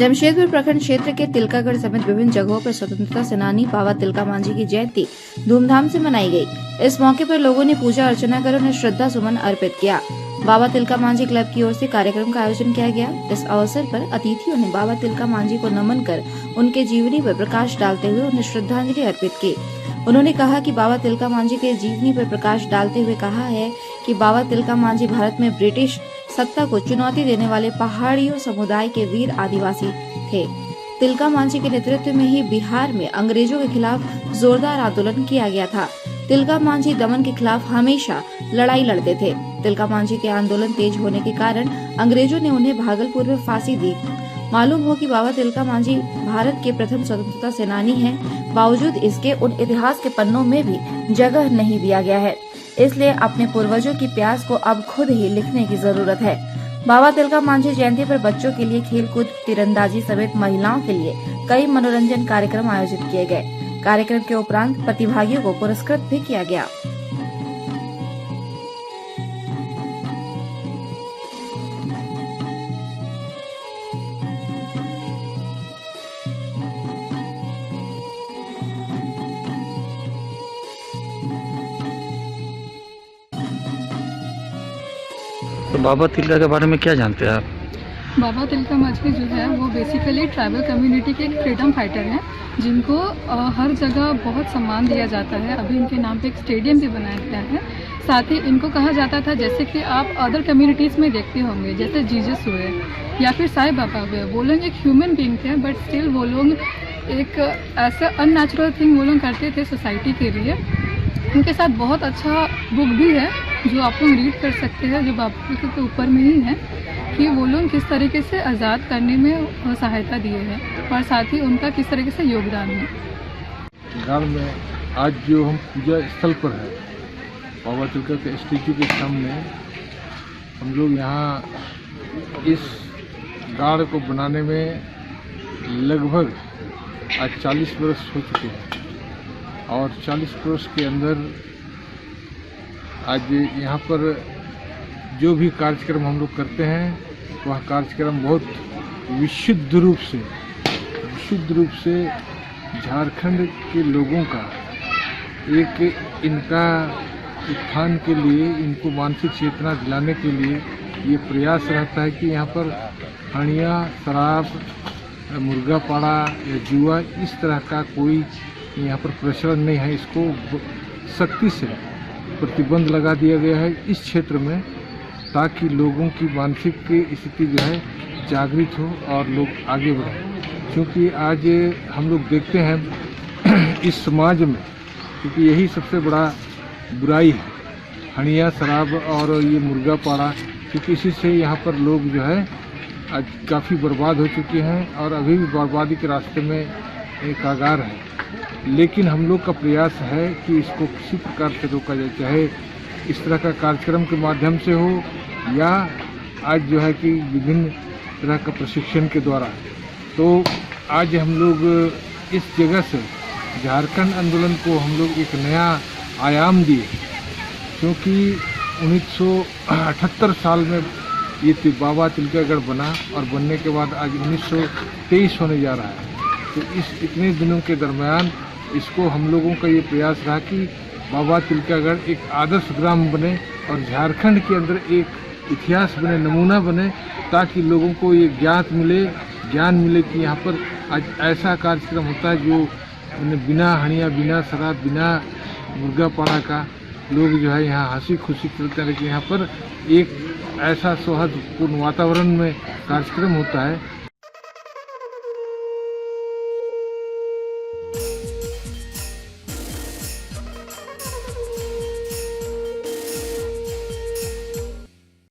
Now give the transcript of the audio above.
जमशेदपुर प्रखंड क्षेत्र के तिलकागढ़ समेत विभिन्न जगहों पर स्वतंत्रता सेनानी बाबा तिलका मांझी की जयंती धूमधाम से मनाई गई। इस मौके पर लोगों ने पूजा अर्चना कर उन्हें श्रद्धा सुमन अर्पित किया। बाबा तिलका मांझी क्लब की ओर से कार्यक्रम का आयोजन किया गया। इस अवसर पर अतिथियों ने बाबा तिलका मांझी को नमन कर उनके जीवनी पर प्रकाश डालते हुए उन्हें श्रद्धांजलि अर्पित की। उन्होंने कहा कि बाबा तिलका मांझी के जीवनी पर प्रकाश डालते हुए कहा है कि बाबा तिलका मांझी भारत में ब्रिटिश सत्ता को चुनौती देने वाले पहाड़ियों समुदाय के वीर आदिवासी थे। तिलका मांझी के नेतृत्व में ही बिहार में अंग्रेजों के खिलाफ जोरदार आंदोलन किया गया था। तिलका मांझी दमन के खिलाफ हमेशा लड़ाई लड़ते थे। तिलका मांझी के आंदोलन तेज होने के कारण अंग्रेजों ने उन्हें भागलपुर में फांसी दी। मालूम हो कि बाबा तिलका मांझी भारत के प्रथम स्वतंत्रता सेनानी हैं, बावजूद इसके उन इतिहास के पन्नों में भी जगह नहीं दिया गया है। इसलिए अपने पूर्वजों की प्यास को अब खुद ही लिखने की जरूरत है। बाबा तिलका मांझी जयंती पर बच्चों के लिए खेलकूद, तीरंदाजी समेत महिलाओं के लिए कई मनोरंजन कार्यक्रम आयोजित किए गए। कार्यक्रम के उपरांत प्रतिभागियों को पुरस्कृत भी किया गया। तो बाबा तिलका के बारे में क्या जानते हैं आप? बाबा तिलका मांझी जो है वो बेसिकली ट्राइबल कम्युनिटी के एक फ्रीडम फाइटर हैं, जिनको हर जगह बहुत सम्मान दिया जाता है। अभी इनके नाम पे एक स्टेडियम भी बनाया गया है। साथ ही इनको कहा जाता था, जैसे कि आप अदर कम्युनिटीज़ में देखते होंगे, जैसे जीसस हुए या फिर साईं बाबा हुए, वो लोग एक ह्यूमन बीइंग थे, बट स्टिल वो लोग एक ऐसा अननेचुरल थिंग वो लोग करते थे सोसाइटी के लिए। उनके साथ बहुत अच्छा बुक भी है जो आप लोग रीड कर सकते हैं, जो बाबा के ऊपर में ही है कि वो लोग किस तरीके से आज़ाद करने में सहायता दिए हैं और साथ ही उनका किस तरीके से योगदान है। गाँव में आज जो हम पूजा स्थल पर है, बाबा तिलका के स्टैचू के सामने, हम लोग यहाँ इस गाड़ को बनाने में लगभग आज 40 वर्ष हो चुके हैं और 40 वर्ष के अंदर आज यहाँ पर जो भी कार्यक्रम हम लोग करते हैं वह कार्यक्रम बहुत विशुद्ध रूप से झारखंड के लोगों का एक इनका उत्थान के लिए, इनको मानसिक चेतना दिलाने के लिए ये प्रयास रहता है कि यहाँ पर हणिया, शराब, मुर्गा पाड़ा या जुआ इस तरह का कोई यहाँ पर प्रचलन नहीं है। इसको सख्ती से प्रतिबंध लगा दिया गया है इस क्षेत्र में, ताकि लोगों की मानसिक स्थिति जो है जागृत हो और लोग आगे बढ़ें। क्योंकि आज हम लोग देखते हैं इस समाज में, क्योंकि यही सबसे बड़ा बुराई है, हणिया, शराब और ये मुर्गा पाड़ा, क्योंकि इसी से यहाँ पर लोग जो है आज काफ़ी बर्बाद हो चुके हैं और अभी भी बर्बादी के रास्ते में एक आगार है। लेकिन हम लोग का प्रयास है कि इसको किसी प्रकार से रोका जाए, चाहे इस तरह का कार्यक्रम के माध्यम से हो या आज जो है कि विभिन्न तरह का प्रशिक्षण के द्वारा। तो आज हम लोग इस जगह से झारखंड आंदोलन को हम लोग एक नया आयाम दिए, क्योंकि 1978 साल में ये बाबा तिलकागढ़ बना और बनने के बाद आज 1923 होने जा रहा है। तो इस इतने दिनों के दरमियान इसको हम लोगों का ये प्रयास रहा कि बाबा तिलकागढ़ एक आदर्श ग्राम बने और झारखंड के अंदर एक इतिहास बने, नमूना बने, ताकि लोगों को ये ज्ञान मिले कि यहाँ पर आज ऐसा कार्यक्रम होता है जो बिना हणिया, बिना शराब, बिना मुर्गा पाड़ा का लोग जो है यहाँ हंसी खुशी करते हैं, लेकिन यहाँ पर एक ऐसा सौहार्दपूर्ण वातावरण में कार्यक्रम होता है